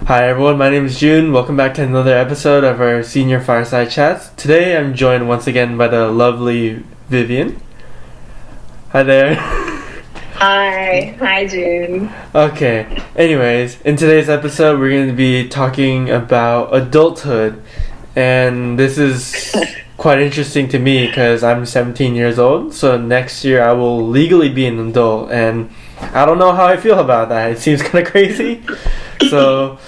Hi everyone, my name is June. Welcome back to another episode of our Senior Fireside Chats. Today I'm joined once again by the lovely Vivian. Hi there. Hi June. Okay, anyways, in today's episode we're going to be talking about adulthood. And this is quite interesting to me because I'm 17 years old. So next year I will legally be an adult. And I don't know how I feel about that. It seems kind of crazy. So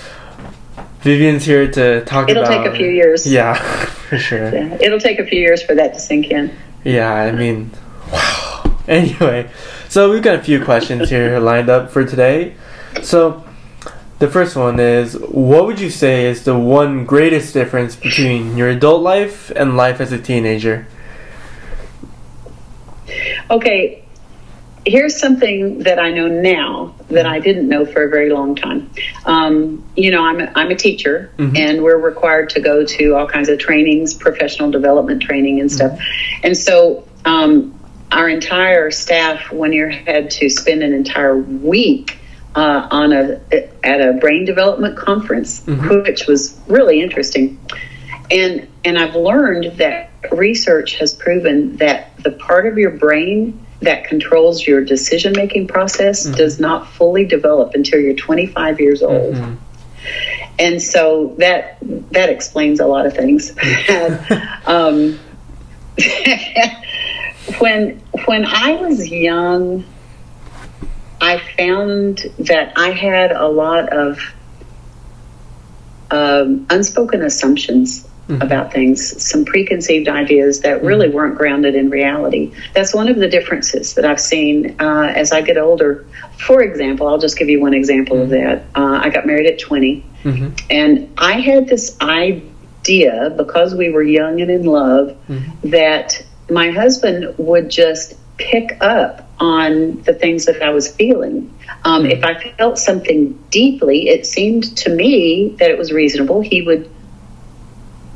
Vivian's here to talk It'll about... take a few years. Yeah, for sure. Yeah, it'll take a few years for that to sink in. Yeah, I mean, wow. Anyway, so we've got a few questions here lined up for today. So the first one is, what would you say is the one greatest difference between your adult life and life as a teenager? Okay, here's something that I know now that I didn't know for a very long time. I'm a teacher, and we're required to go to all kinds of trainings, professional development training and stuff. And so our entire staff one year had to spend an entire week at a brain development conference, which was really interesting. And I've learned that research has proven that the part of your brain that controls your decision-making process does not fully develop until you're 25 years old. And so that explains a lot of things. When I was young, I found that I had a lot of unspoken assumptions about things, some preconceived ideas that really weren't grounded in reality. That's one of the differences that I've seen as I get older. For example, I'll just give you one example of that. I got married at 20, and I had this idea, because we were young and in love, that my husband would just pick up on the things that I was feeling. If I felt something deeply, it seemed to me that it was reasonable. He would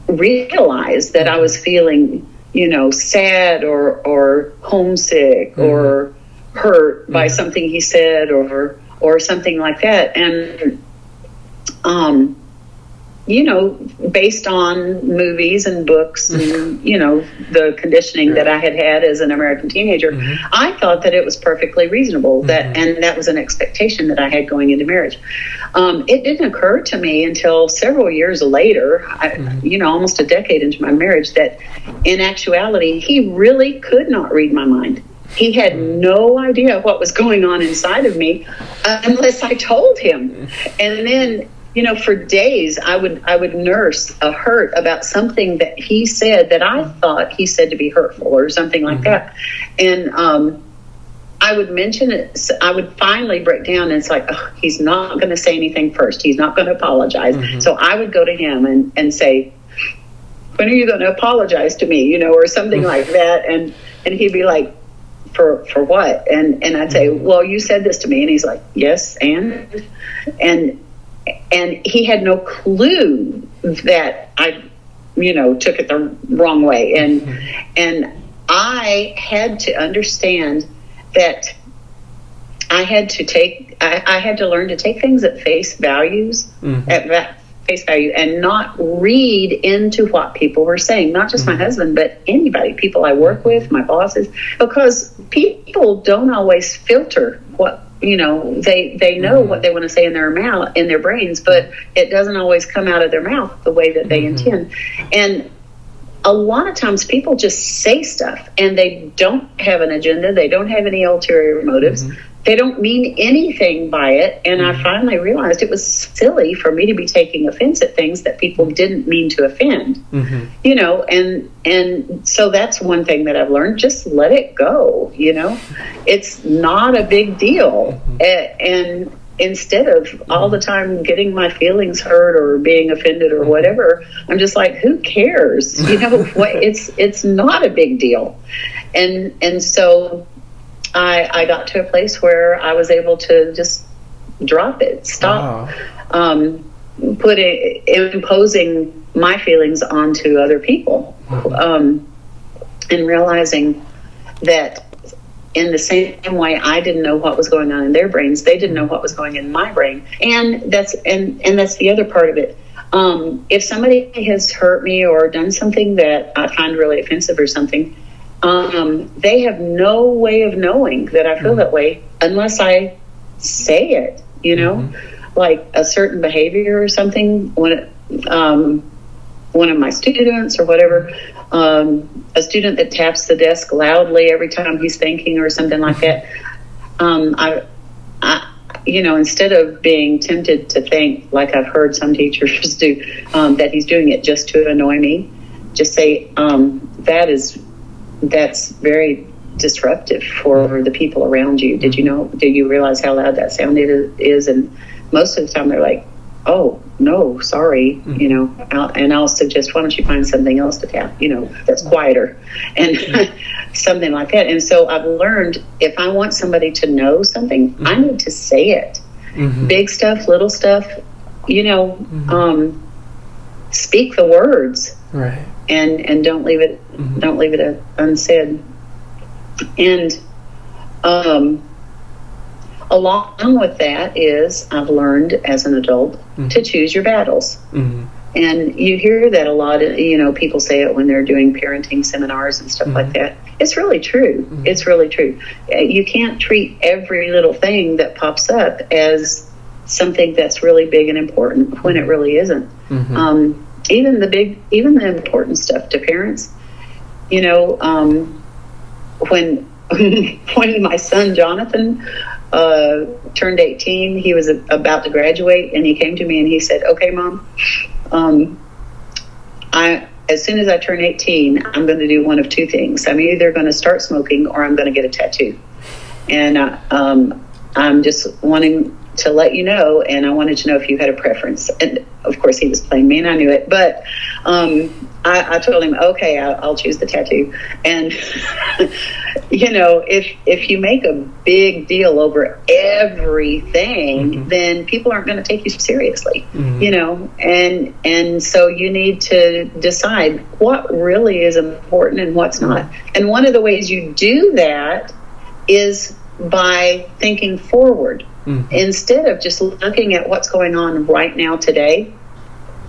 realize that I was feeling, sad or homesick or hurt by something he said or something like that. And, based on movies and books and, the conditioning that I had as an American teenager, I thought that it was perfectly reasonable and that was an expectation that I had going into marriage. It didn't occur to me until several years later, almost a decade into my marriage, that in actuality, he really could not read my mind. He had no idea what was going on inside of me unless I told him. And then, for days, I would nurse a hurt about something that he said that I thought he said to be hurtful or something like that. And I would mention it. So I would finally break down, and it's like, he's not going to say anything first. He's not going to apologize. So I would go to him and say, when are you going to apologize to me? Or something like that. And he'd be like, for what? And I'd say, well, you said this to me. And he's like, yes, and he had no clue that I, took it the wrong way. And I had to understand that I had to learn to take things at face values, at face value, and not read into what people were saying, not just my husband, but anybody, people I work with, my bosses, because people don't always filter what, they know what they want to say in their mouth, in their brains, but it doesn't always come out of their mouth the way that they intend. And a lot of times people just say stuff and they don't have an agenda. They don't have any ulterior motives. They don't mean anything by it. And I finally realized it was silly for me to be taking offense at things that people didn't mean to offend, and so that's one thing that I've learned. Just let it go. It's not a big deal. And instead of all the time getting my feelings hurt or being offended or whatever, I'm just like, who cares? It's not a big deal. And so I got to a place where I was able to just drop it, stop imposing my feelings onto other people, and realizing that in the same way I didn't know what was going on in their brains, they didn't know what was going in my brain. And that's the other part of it. If somebody has hurt me or done something that I find really offensive or something, they have no way of knowing that I feel that way unless I say it, you know, like a certain behavior or something. When one of my students or whatever, a student that taps the desk loudly every time he's thinking or something like that, I you know, instead of being tempted to think, like I've heard some teachers do, that he's doing it just to annoy me, just say, that's very disruptive for the people around you. Do you realize how loud that sound is? And most of the time they're like, oh, no, sorry, you know, I'll suggest, why don't you find something else to tap, you know, that's quieter and something like that. And so I've learned, if I want somebody to know something, I need to say it. Big stuff, little stuff, you know, speak the words, right? And don't leave it unsaid. And along with that is, I've learned as an adult to choose your battles. And you hear that a lot, you know, people say it when they're doing parenting seminars and stuff like that. It's really true. It's really true. You can't treat every little thing that pops up as something that's really big and important when it really isn't. Even the important stuff to parents, you know, when my son Jonathan turned 18, he was about to graduate, and he came to me and he said, okay, Mom, as soon as I turn 18, I'm going to do one of two things. I'm either going to start smoking or I'm going to get a tattoo. And I'm just wanting to let you know, and I wanted to know if you had a preference. And of course he was playing me and I knew it, but I told him, okay, I'll choose the tattoo. And you know, if you make a big deal over everything, then people aren't going to take you seriously, you know, and so you need to decide what really is important and what's not. And one of the ways you do that is by thinking forward. Instead of just looking at what's going on right now today,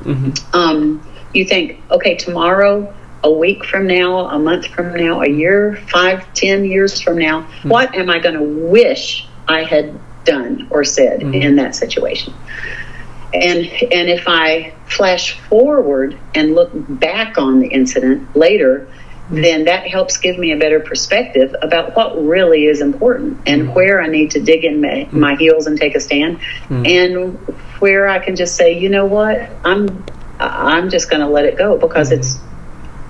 you think, okay, tomorrow, a week from now, a month from now, a year, 5, 10 years from now, what am I going to wish I had done or said in that situation? And if I flash forward and look back on the incident later, then that helps give me a better perspective about what really is important and where I need to dig in my heels and take a stand, and where I can just say, you know what, I'm just going to let it go, because it's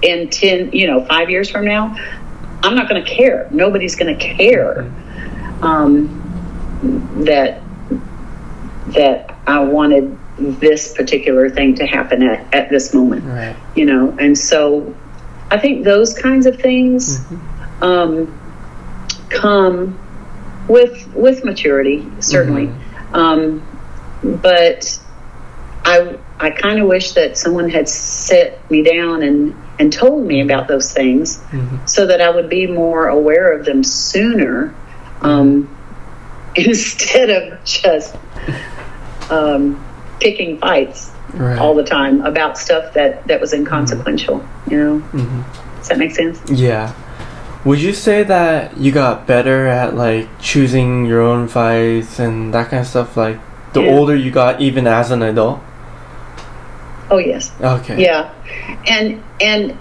in 5 years from now, I'm not going to care. Nobody's going to care that I wanted this particular thing to happen at this moment, right. You know, and so I think those kinds of things come with maturity, certainly. But I kind of wish that someone had set me down and told me about those things, so that I would be more aware of them sooner, instead of just picking fights all the time about stuff that was inconsequential, you know? Does that make sense? Yeah. Would you say that you got better at like choosing your own fights and that kind of stuff, like the older you got, even as an adult? Oh yes. Okay. Yeah. And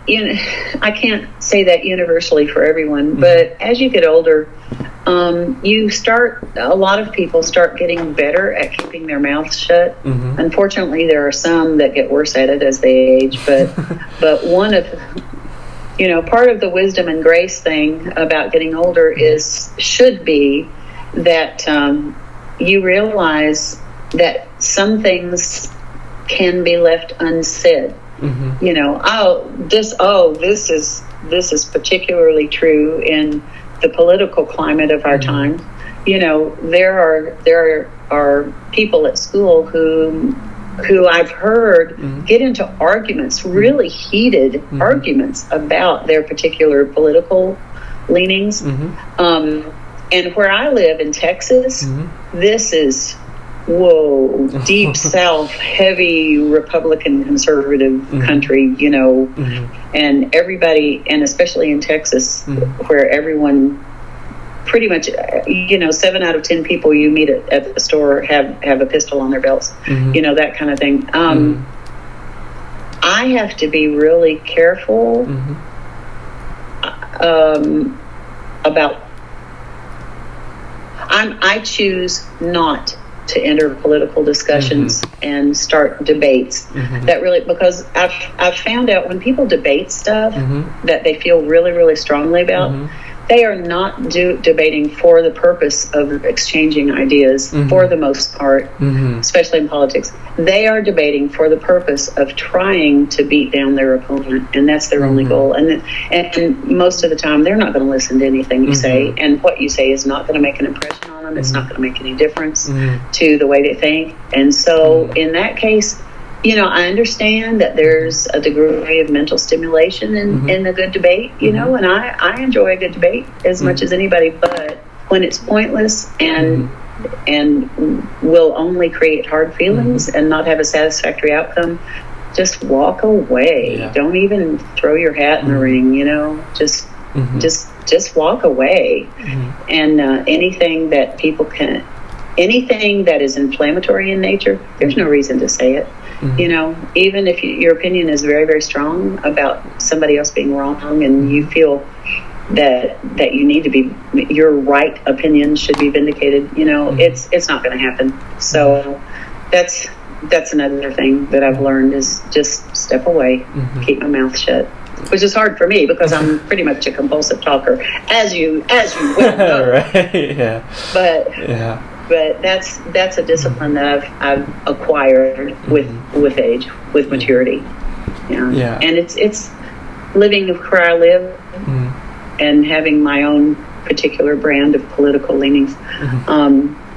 you know, I can't say that universally for everyone, but as you get older, a lot of people start getting better at keeping their mouths shut. Unfortunately, there are some that get worse at it as they age, but one of, you know, part of the wisdom and grace thing about getting older should be that you realize that some things can be left unsaid. You know, this is particularly true in the political climate of our time. You know, there are people at school who I've heard get into arguments, really heated arguments about their particular political leanings. And where I live in Texas, this is, whoa, deep South, heavy Republican conservative country, you know, and everybody, and especially in Texas, where everyone pretty much, you know, 7 out of 10 people you meet at the store have a pistol on their belts, you know, that kind of thing. I have to be really careful about. I choose not to enter political discussions and start debates. That really, because I've found out when people debate stuff that they feel really, really strongly about, they are not debating for the purpose of exchanging ideas for the most part, especially in politics. They are debating for the purpose of trying to beat down their opponent, and that's their only goal. And most of the time, they're not going to listen to anything you say, and what you say is not going to make an impression on them. It's not going to make any difference to the way they think. And so in that case, you know, I understand that there's a degree of mental stimulation in a good debate, you know, and I enjoy a good debate as much as anybody, but when it's pointless and will only create hard feelings and not have a satisfactory outcome, just walk away. Yeah. Don't even throw your hat in the ring, you know, just walk away. And anything that is inflammatory in nature, there's no reason to say it. You know, even if your opinion is very, very strong about somebody else being wrong, and you feel that you need to be, your right opinion should be vindicated, you know, it's not going to happen. So that's another thing that I've learned, is just step away, keep my mouth shut, which is hard for me because I'm pretty much a compulsive talker, as you will know. Right? Yeah. But that's a discipline that I've acquired with age, with maturity. Yeah. And it's living where I live and having my own particular brand of political leanings.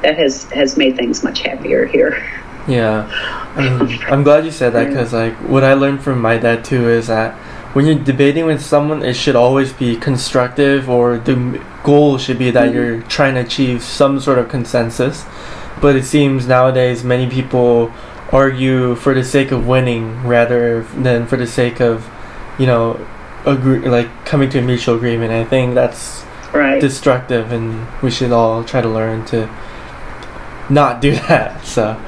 That has made things much happier here. Yeah. I'm glad you said that, because like what I learned from my dad too is that when you're debating with someone, it should always be constructive, or the goal should be that you're trying to achieve some sort of consensus. But it seems nowadays many people argue for the sake of winning rather than for the sake of, you know, coming to a mutual agreement. I think that's destructive, and we should all try to learn to not do that. So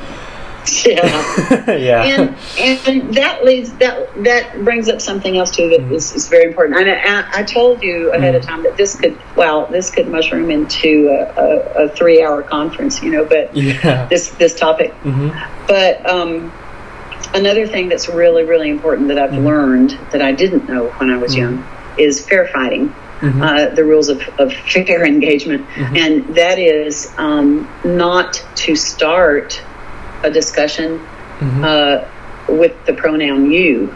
and that brings up something else too that is very important. And I told you ahead of time that this could mushroom into a 3-hour conference, you know. But this topic. But another thing that's really, really important that I've learned that I didn't know when I was young is fair fighting. The rules of fair engagement, and that is not to start a discussion with the pronoun you.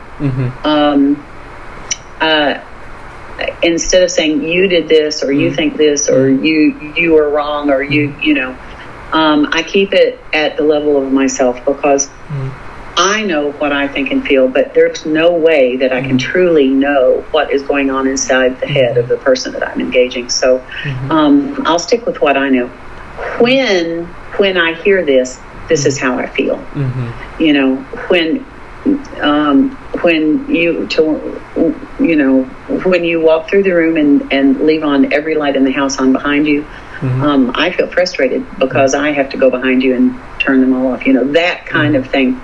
Instead of saying you did this, or you think this, or you are wrong, or you know, I keep it at the level of myself, because I know what I think and feel, but there's no way that I can truly know what is going on inside the head of the person that I'm engaging. So I'll stick with what I know. When I hear this is how I feel. You know, when you walk through the room and leave on every light in the house on behind you, I feel frustrated because I have to go behind you and turn them all off. You know, that kind of thing.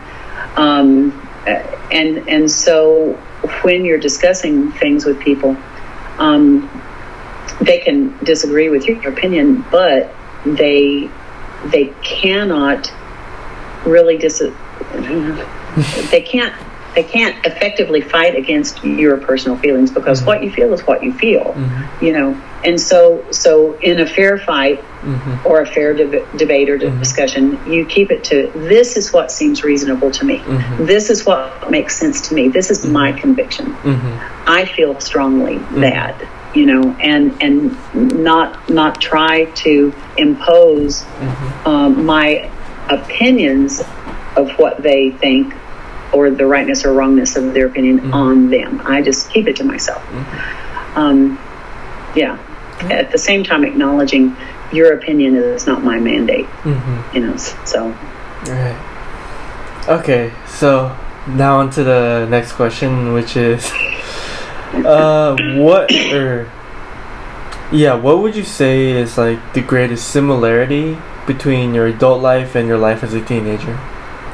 And so when you're discussing things with people, they can disagree with your opinion, but they cannot really they can't effectively fight against your personal feelings, because what you feel is what you feel, you know. And so in a fair fight or a fair debate or discussion, you keep it to, this is what seems reasonable to me. This is what makes sense to me. This is my conviction. I feel strongly that, you know, and not try to impose my opinions of what they think, or the rightness or wrongness of their opinion on them. I just keep it to myself. at the same time acknowledging your opinion is not my mandate. So. Right. Okay, so now on to the next question, which is, what would you say is like the greatest similarity between your adult life and your life as a teenager,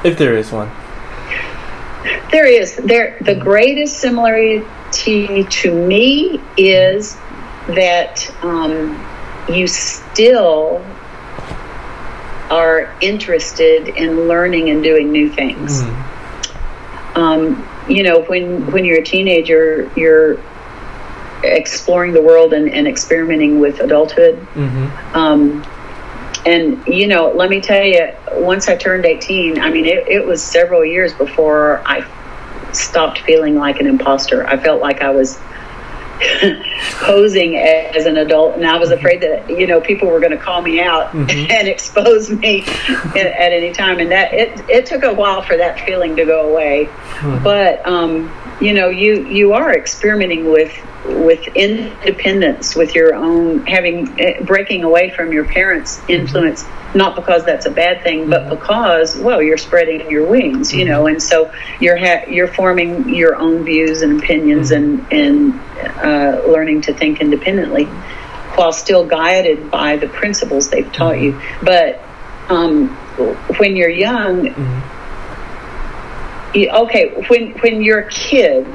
if there is one? There is. The greatest similarity to me is that you still are interested in learning and doing new things. When you're a teenager, you're exploring the world and experimenting with adulthood. And let me tell you, once I turned 18, I mean, it was several years before I stopped feeling like an imposter. I felt like I was posing as an adult, and I was afraid that people were going to call me out and expose me at any time, and that it took a while for that feeling to go away. But you are experimenting with independence, with your own breaking away from your parents' influence, not because that's a bad thing, but because you're spreading your wings, and so you're forming your own views and opinions and learning to think independently while still guided by the principles they've taught you. But when you're young, when you're a kid,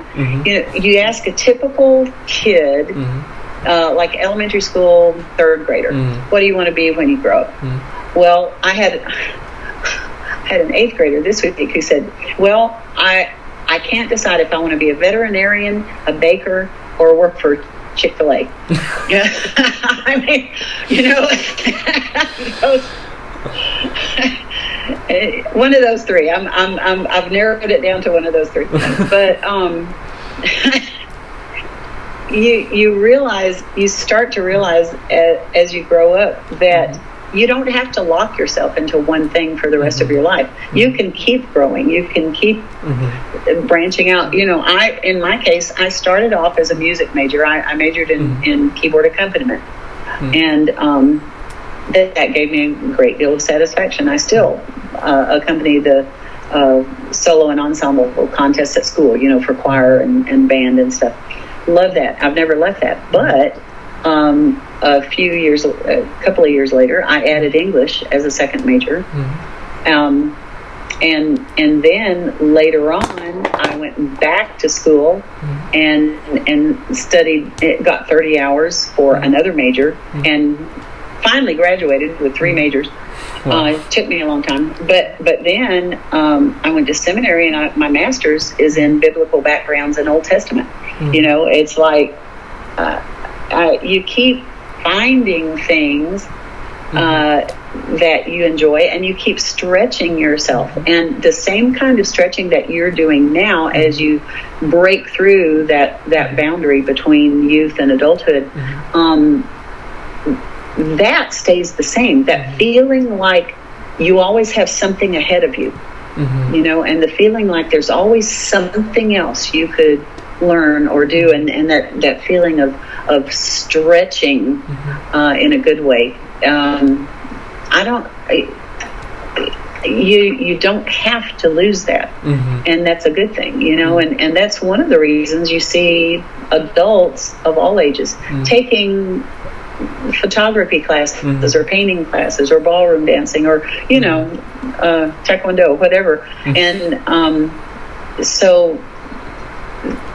you ask a typical kid, like elementary school, third grader, what do you want to be when you grow up? Well, I had an eighth grader this week who said, well, I can't decide if I want to be a veterinarian, a baker, or work for Chick-fil-A. I mean, one of those three. I've narrowed it down to one of those three. But you start to realize as you grow up that you don't have to lock yourself into one thing for the rest of your life. You can keep growing. You can keep branching out. In my case, I started off as a music major. I majored in keyboard accompaniment, and that gave me a great deal of satisfaction. I still accompany the solo and ensemble contests at school, for choir and band and stuff. Love that. I've never left that. But a couple of years later, I added English as a second major. And then later on, I went back to school and studied, got 30 hours for another major, and finally graduated with 3 majors. It took me a long time, but then I went to seminary, and my master's is in biblical backgrounds and Old Testament. It's like you keep finding things that you enjoy, and you keep stretching yourself, and the same kind of stretching that you're doing now as you break through that boundary between youth and adulthood, that stays the same. That feeling like you always have something ahead of you, and the feeling like there's always something else you could learn or do, and that feeling of stretching in a good way. You don't have to lose that, and that's a good thing, and that's one of the reasons you see adults of all ages taking photography classes or painting classes or ballroom dancing or taekwondo, whatever. And so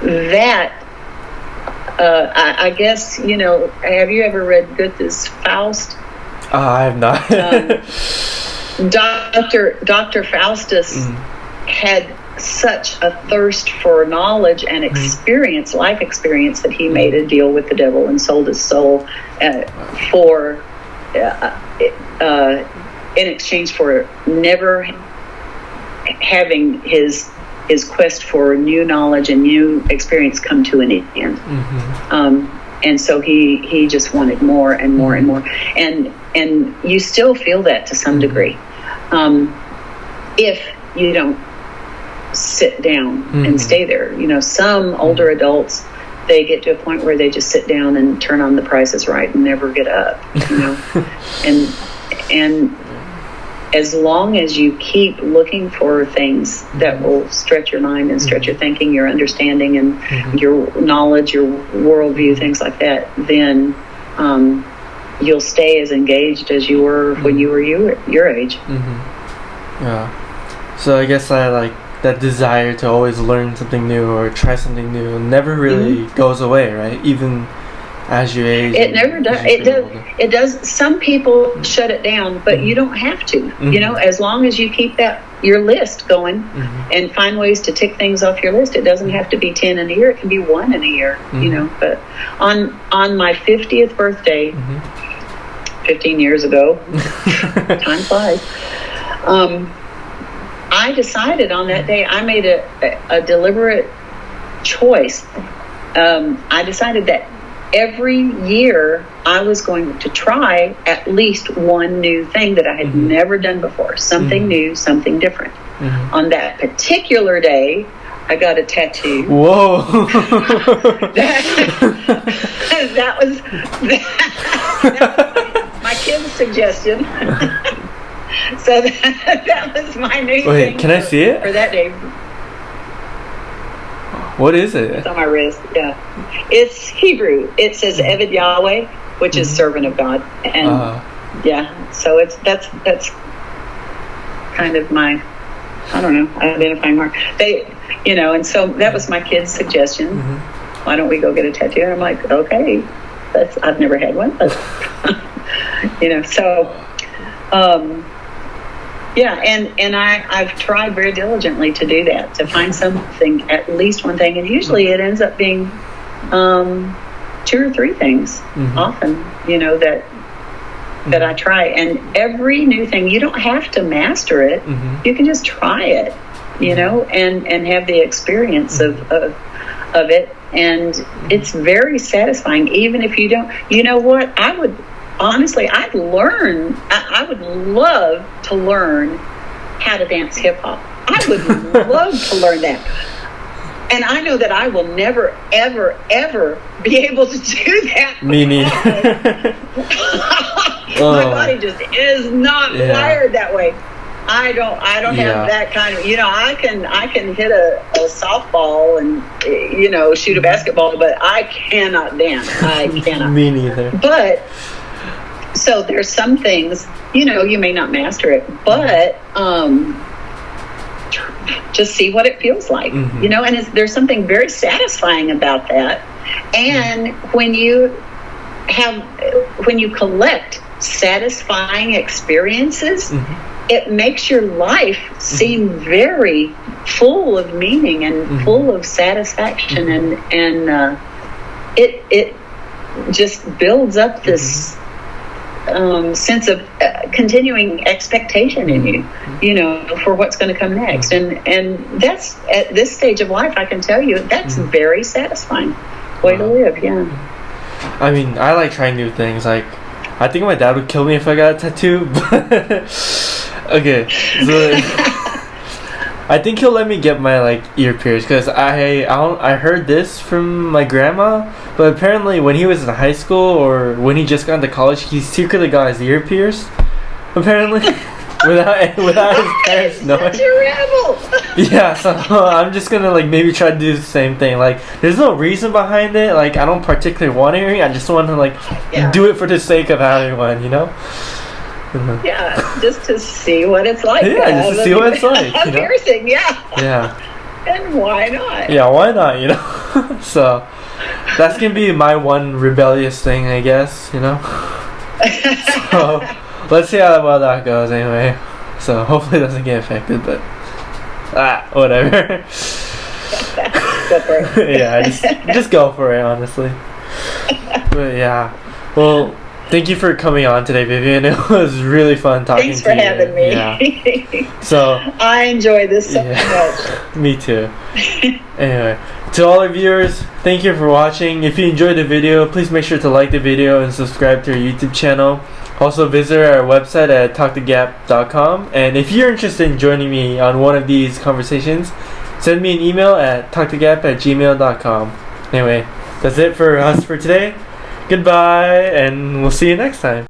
that I guess have you ever read Goethe's Faust? I have not. Dr. Faustus had such a thirst for knowledge and experience, life experience, that he made a deal with the devil and sold his soul in exchange for never having his quest for new knowledge and new experience come to an end. And so he just wanted more and more and more. And you still feel that to some degree. If you don't sit down and stay there. Some older adults they get to a point where they just sit down and turn on The Price is Right and never get up, and as long as you keep looking for things that will stretch your mind and stretch your thinking, your understanding, and your knowledge, your worldview, things like that, then you'll stay as engaged as you were when you were your age. Yeah. So I guess I like that desire to always learn something new or try something new never really goes away, right? Even as you age. It never does. It does. Some people shut it down, but you don't have to. As long as you keep your list going and find ways to tick things off your list. It doesn't have to be 10 in a year. It can be 1 in a year. But on my 50th birthday, 15 years ago, time flies. I decided on that day, I made a deliberate choice. I decided that every year I was going to try at least one new thing that I had never done before. Something new, something different. On that particular day, I got a tattoo. Whoa! that was my kid's suggestion. So that was my new thing. Wait, can I see it? For that day. What is it? It's on my wrist, yeah. It's Hebrew. It says Eved Yahweh, which is servant of God. And so that's kind of my, I don't know, identifying mark. And so that was my kid's suggestion. Why don't we go get a tattoo? And I'm like, okay, I've never had one, but and I've tried very diligently to do that, to find something, at least one thing, and usually it ends up being 2 or 3 things often, that I try. And every new thing, you don't have to master it. You can just try it, and have the experience of it. And it's very satisfying, even if you don't. You know what? I'd love to learn how to dance hip hop. I would love to learn that. And I know that I will never, ever, ever be able to do that. Me neither. My body just is not wired that way. I don't have that kind of, I can hit a softball and, shoot a basketball, but I cannot dance. I cannot. Me neither. But, so there's some things, you may not master it, but just see what it feels like, and there's something very satisfying about that. And when you collect satisfying experiences, it makes your life seem very full of meaning and full of satisfaction, and it just builds up this sense of continuing expectation in you, for what's going to come next. And that's, at this stage of life, I can tell you, that's very satisfying way to live. I mean, I like trying new things. Like, I think my dad would kill me if I got a tattoo, but okay, so I think he'll let me get my ear pierced, because I heard this from my grandma, but apparently when he was in high school or when he just got into college, he secretly got his ear pierced, apparently, without his parents knowing. Such a rebel. Yeah, so I'm just gonna maybe try to do the same thing. There's no reason behind it. I don't particularly want an earring. I just want to do it for the sake of having one, Yeah, just to see what it's like. Yeah, just to see what it's like. Piercing, Yeah. And why not? Yeah, why not? So that's gonna be my one rebellious thing, I guess. So let's see how well that goes. Anyway, so hopefully it doesn't get affected, but whatever. Go for it. Yeah, just go for it, honestly. But yeah, well. Thank you for coming on today, Vivian. It was really fun talking to you. Thanks for having me. Yeah. So I enjoy this so much. Me too. Anyway, to all our viewers, thank you for watching. If you enjoyed the video, please make sure to like the video and subscribe to our YouTube channel. Also visit our website at talkthegap.com. And if you're interested in joining me on one of these conversations, send me an email at talkthegap@gmail.com. Anyway, that's it for us for today. Goodbye, and we'll see you next time.